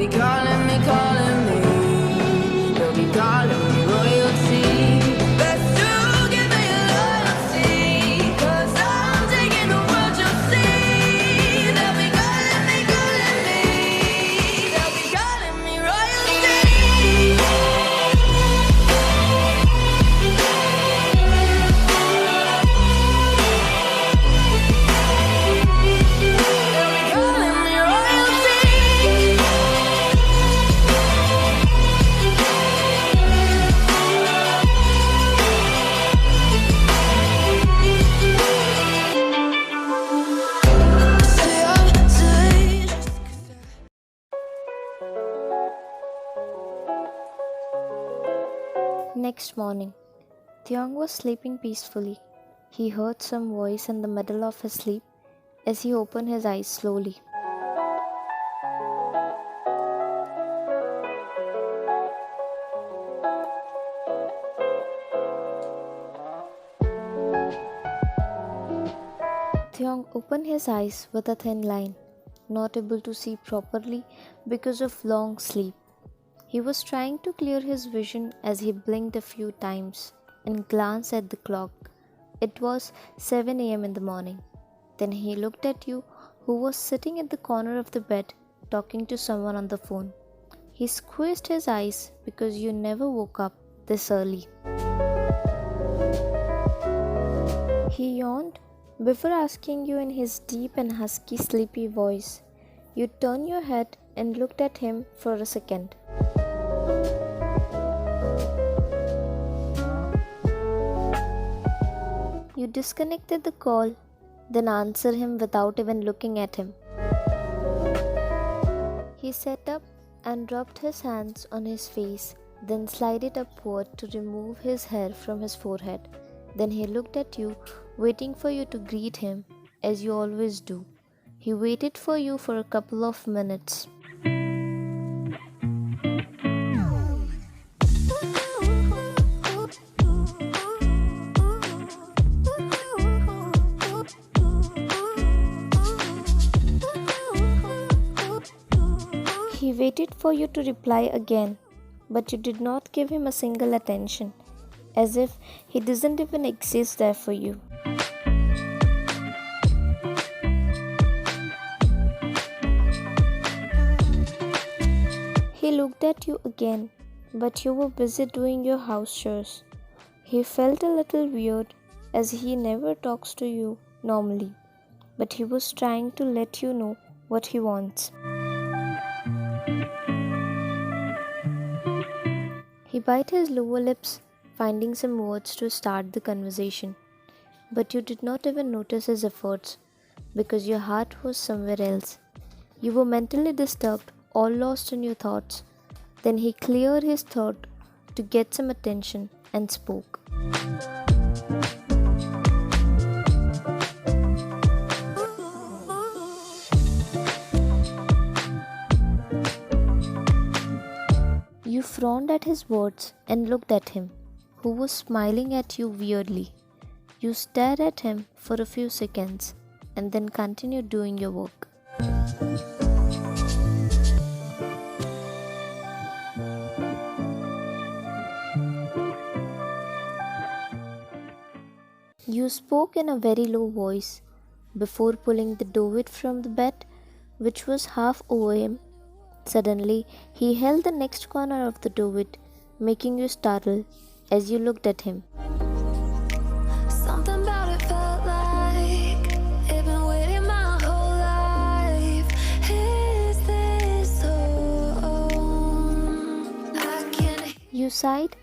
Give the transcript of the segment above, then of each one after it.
be calling me. They'll be calling me royalty. Best to give me your loyalty, 'cause I'm taking the world, you'll see. They'll be calling me, calling me. They'll be calling me royalty. Next morning, 𝐤𝐤 was sleeping peacefully. He heard some voice in the middle of his sleep as he opened his eyes slowly. 𝐤𝐤 opened his eyes with a thin line, not able to see properly because of long sleep. He was trying to clear his vision as he blinked a few times and glanced at the clock. It was 7 a.m. in the morning. Then he looked at you, who was sitting at the corner of the bed talking to someone on the phone. He squeezed his eyes because you never woke up this early. He yawned before asking you in his deep and husky sleepy voice. You turned your head and looked at him for a second. You disconnected the call, then answered him without even looking at him. He sat up and rubbed his hands on his face, then slid upward to remove his hair from his forehead. Then he looked at you, waiting for you to greet him, as you always do. He waited for you for a couple of minutes. He waited for you to reply again, but you did not give him a single attention, as if he doesn't even exist there for you. He looked at you again, but you were busy doing your house chores. He felt a little weird, as he never talks to you normally, but he was trying to let you know what he wants. He bit his lower lips, finding some words to start the conversation. But you did not even notice his efforts, because your heart was somewhere else. You were mentally disturbed, all lost in your thoughts. Then he cleared his throat to get some attention and spoke. You frowned at his words and looked at him, who was smiling at you weirdly. You stared at him for a few seconds and then continued doing your work. You spoke in a very low voice before pulling the dovet from the bed, which was half over him. Suddenly, he held the next corner of the dovet, making you startle as you looked at him. Something about it felt like it'd been waiting my whole life. Is this so? I can't You sighed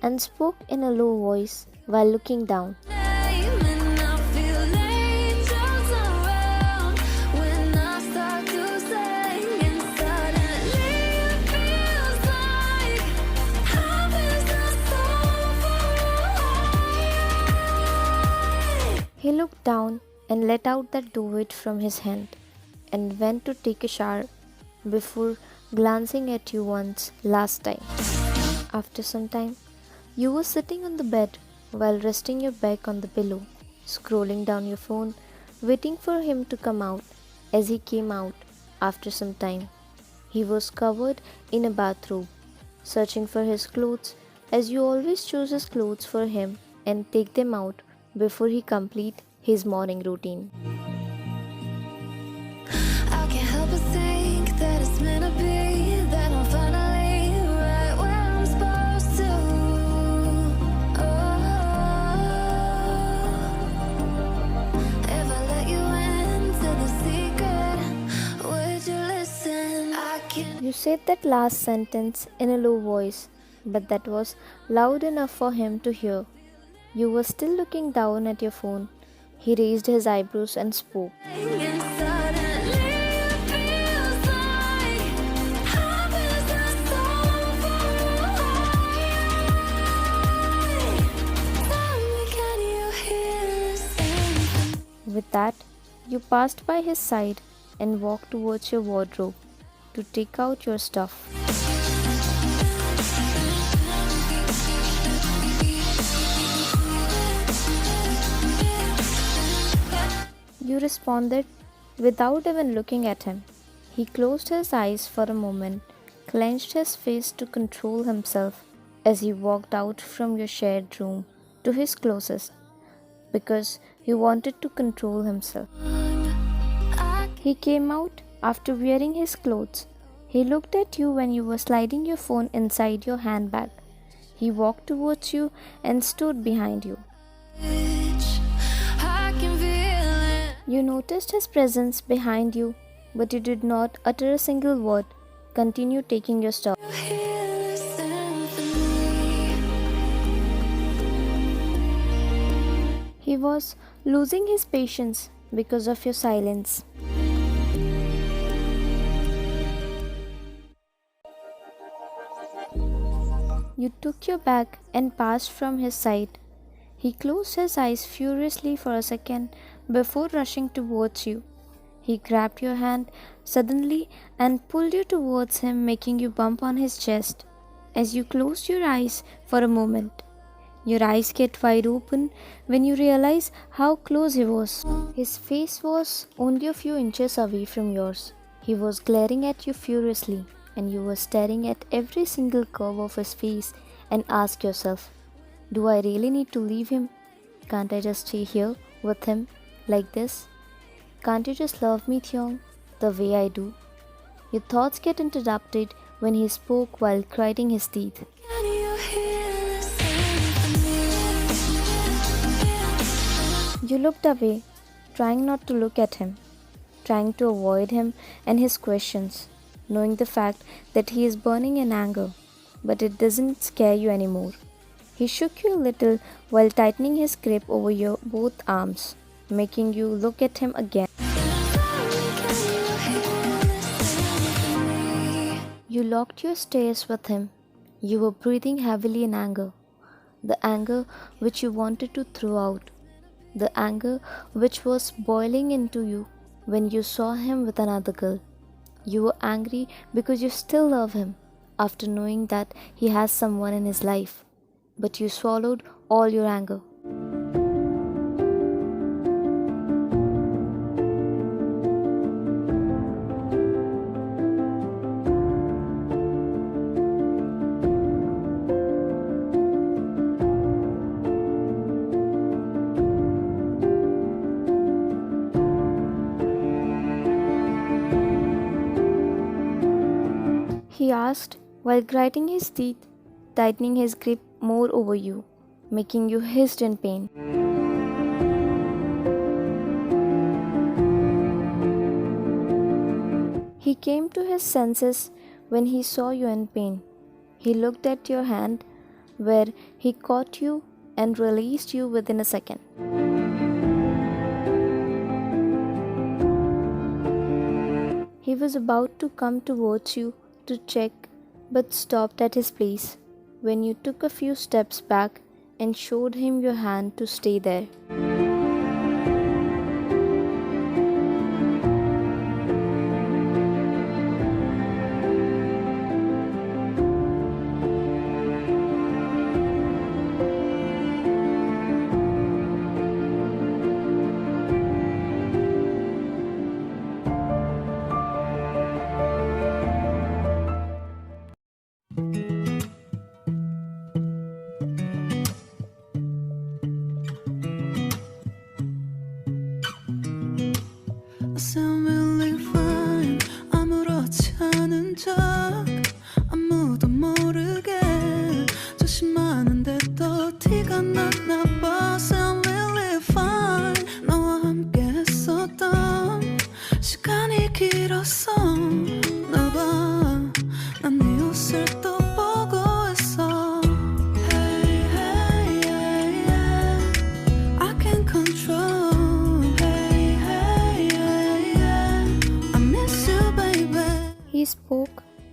and spoke in a low voice while looking down. name and I feel angels around when I start to sing, and suddenly it feels like heaven's not so far. He looked down and let out that duvet from his hand and went to take a shower before glancing at you once last time. After some time, you were sitting on the bed while resting your back on the pillow, scrolling down your phone, waiting for him to come out. As he came out after some time, He was covered in a bathrobe, searching for his clothes, as you always choose his clothes for him and take them out before he complete his morning routine. I can't help but think that it's meant to be, that I'm finally right where I'm supposed to. Oh, if I let you into the secret, would you listen? I can't. You said that last sentence in a low voice, but that was loud enough for him to hear. You were still looking down at your phone. He raised his eyebrows and spoke. And suddenly it feels like happiness is so far away. Tell me, can you hear the same? With that, you passed by his side and walked towards your wardrobe to take out your stuff. You responded without even looking at him. He closed his eyes for a moment, clenched his fist to control himself as he walked out from your shared room to his closest, because he wanted to control himself. He came out after wearing his clothes. He looked at you when you were sliding your phone inside your handbag. He walked towards you and stood behind you. I can feel it. You noticed his presence behind you, but you did not utter a single word. Continue taking your stuff. Hear the symphony. He was losing his patience because of your silence. You took your bag and passed from his side. He closed his eyes furiously for a second before rushing towards you. He grabbed your hand suddenly and pulled you towards him, making you bump on his chest. As you closed your eyes for a moment, your eyes get wide open when you realize how close he was. His face was only a few inches away from yours. He was glaring at you furiously, and you were staring at every single curve of his face and ask yourself, do I really need to leave him? Can't I just stay here with him like this? Can't you just love me, 𝐞𝐤, the way I do? Your thoughts get interrupted when he spoke while grinding his teeth. Can you hear the symphony? You looked away, trying not to look at him, trying to avoid him and his questions, knowing the fact that he is burning in anger, but it doesn't scare you anymore. He shook you a little while tightening his grip over your both arms, making you look at him again. You locked your stares with him. You were breathing heavily in anger. The anger which you wanted to throw out. The anger which was boiling into you when you saw him with another girl. You were angry because you still love him after knowing that he has someone in his life. But you swallowed all your anger. He asked while grinding his teeth, tightening his grip more over you, making you hiss in pain. He came to his senses when he saw you in pain. He looked at your hand where he caught you and released you within a second. He was about to come towards you to check, but stopped at his place when you took a few steps back and showed him your hand to stay there.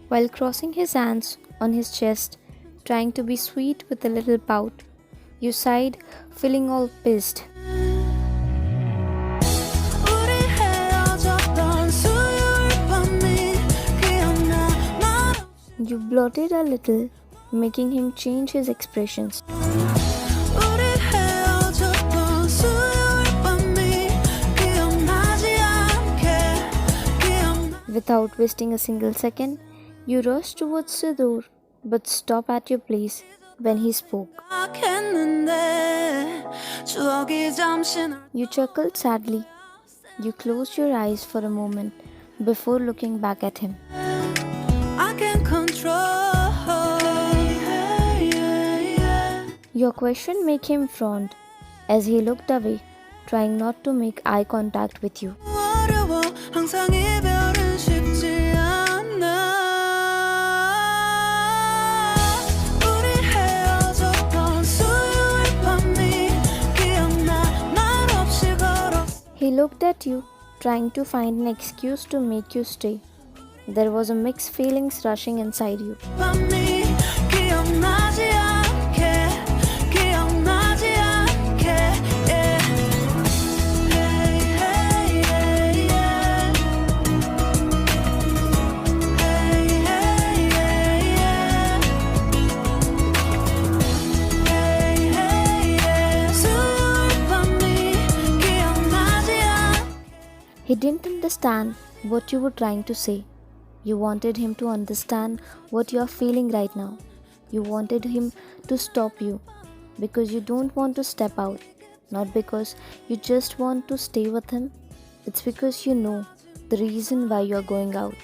While crossing his hands on his chest, trying to be sweet with a little pout, you sighed, feeling all pissed. You blotted a little, making him change his expressions. Without wasting a single second, you rushed towards the door, but stopped at your place when he spoke. You chuckled sadly. You closed your eyes for a moment before looking back at him. Your question made him frown as he looked away, trying not to make eye contact with you. He looked at you, trying to find an excuse to make you stay. There was a mixed feelings rushing inside you. He didn't understand what you were trying to say. You wanted him to understand what you are feeling right now. You wanted him to stop you because you don't want to step out, not because you just want to stay with him. It's because you know the reason why you are going out.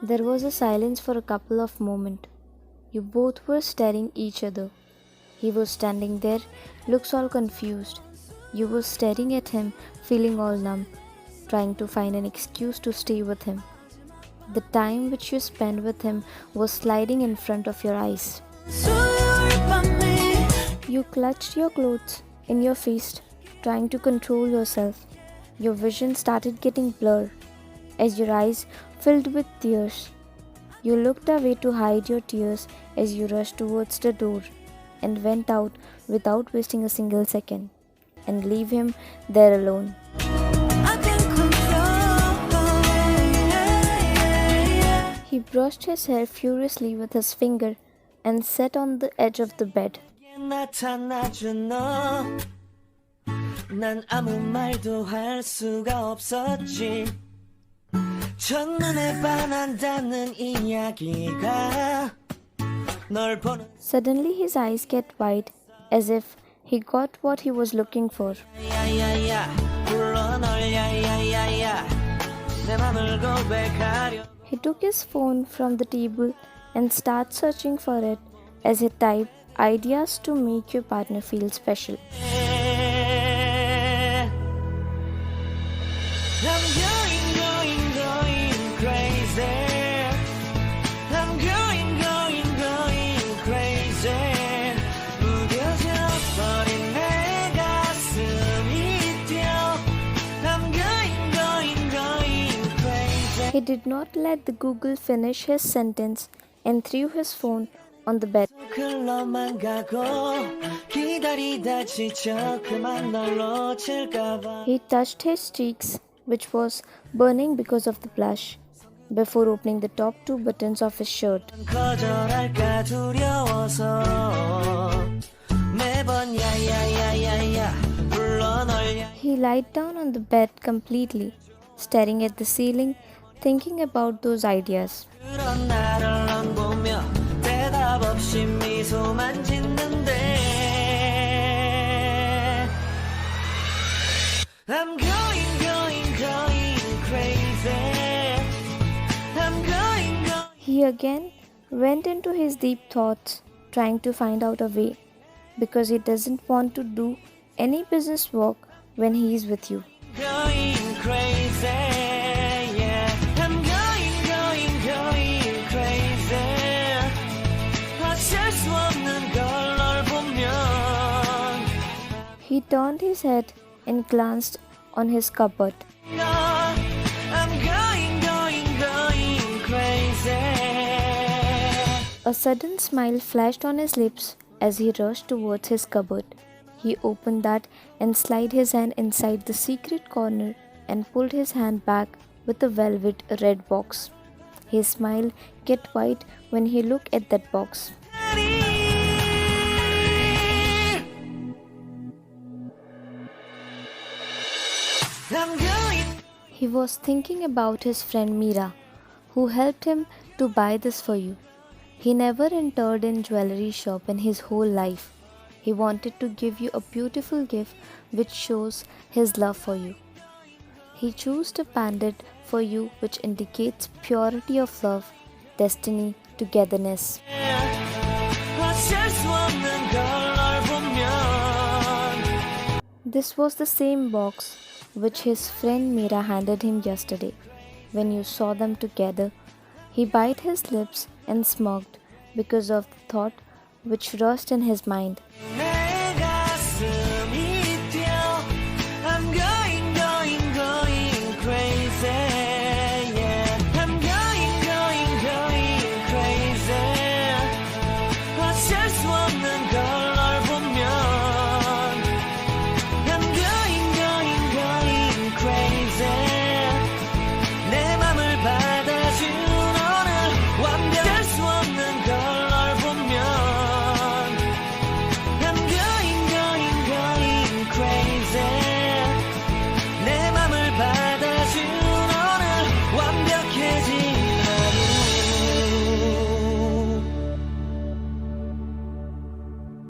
There was a silence for a couple of moments. You both were staring each other. He was standing there, looks all confused. You were staring at him, feeling all numb, trying to find an excuse to stay with him. The time which you spent with him was sliding in front of your eyes. You clutched your clothes in your fist, trying to control yourself. Your vision started getting blurred as your eyes filled with tears. You looked away to hide your tears as you rushed towards the door and went out without wasting a single second, and leave him there alone. He brushed his hair furiously with his finger and sat on the edge of the bed. 난 아무 말도 할 수가 없었지. 첫눈에 반한다는 이야기가 널 보는. Suddenly his eyes get wide as if he got what he was looking for. He took his phone from the table and started searching for it as he typed ideas to make your partner feel special. He did not let the Google finish his sentence and threw his phone on the bed. He touched his cheeks, which was burning because of the blush, before opening the top two buttons of his shirt. He lied down on the bed completely, staring at the ceiling, thinking about those ideas. He again went into his deep thoughts, trying to find out a way, because he doesn't want to do any business work when he is with you. He turned his head and glanced on his cupboard. A sudden smile flashed on his lips as he rushed towards his cupboard. He opened that and slid his hand inside the secret corner and pulled his hand back with a velvet red box. His smile get wide when he looked at that box. He was thinking about his friend Mira, who helped him to buy this for you. He never entered in jewelry shop in his whole life. He wanted to give you a beautiful gift which shows his love for you. He chose a pendant for you which indicates purity of love, destiny, togetherness. This was the same box which his friend Mira handed him yesterday. When you saw them together, he bit his lips and smirked because of the thought which rushed in his mind.